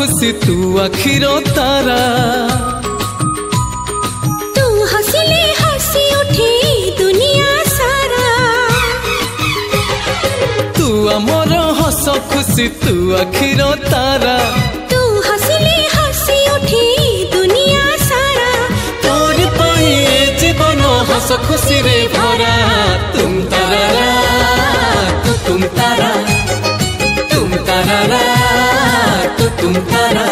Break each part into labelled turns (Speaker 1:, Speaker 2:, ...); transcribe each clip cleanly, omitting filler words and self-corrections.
Speaker 1: खुशी तू आखिर तारा
Speaker 2: तू हंसिले हंसी उठे दुनिया सारा
Speaker 1: तू आमर हस खुशी तू आखिर तारा
Speaker 2: तू हंसिले हंसी उठे दुनिया सारा
Speaker 1: तोर पाई जीवन हस खुशी रे भरा तुम तारा तुम तारा तुम तारा तुम तारा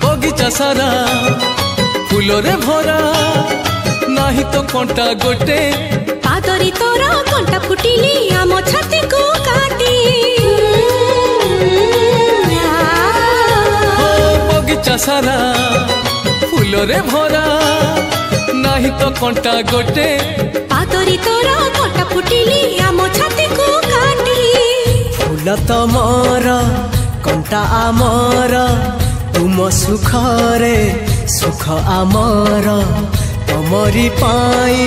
Speaker 1: बगीचा सारा फूलरे भरा नाही तो कंटा गोटे
Speaker 2: पादरी तोरा कंटा फुटिली आम छाती को काटी
Speaker 1: बगीचा सारा फूलरे भरा नाही तो कंटा गोटे
Speaker 2: पादरी तोरा कंटा फुटिली आम छाती को काटी
Speaker 3: फूल तमर कंटा आमर तुम सुखरे सुख आमर तमरी पाई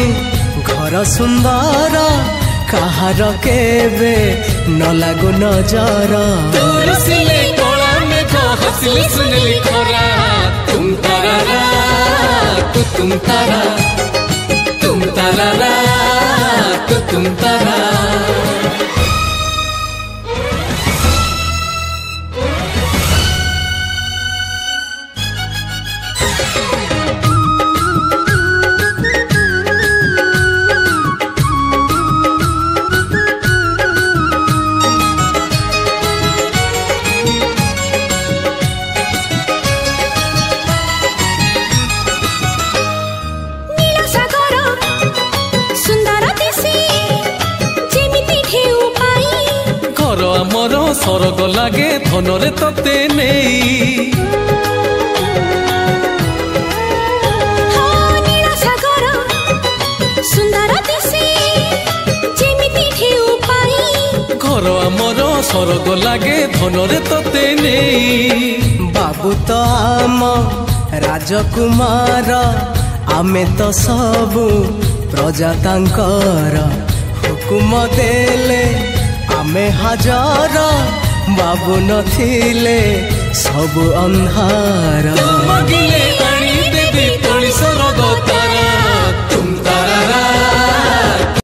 Speaker 3: घर सुंदर कहार केबे न लागू नजर
Speaker 1: तोर सिले कोला में हंसली सुनली खरा तुम तारा तुम तारा तुम तारा तुम तारा आमर सरग लागे धनरे तते नहीं
Speaker 2: नीला सागर सुंदर दिसे जेमिति ढेउ पाई
Speaker 1: घर आमर सरग लागे धनरे तते नहीं
Speaker 3: बाबू तो आम राजकुमार आमे तो सबु प्रजा तांकर हुकुम देले आमे हजार बाबू नथिले सब अंधार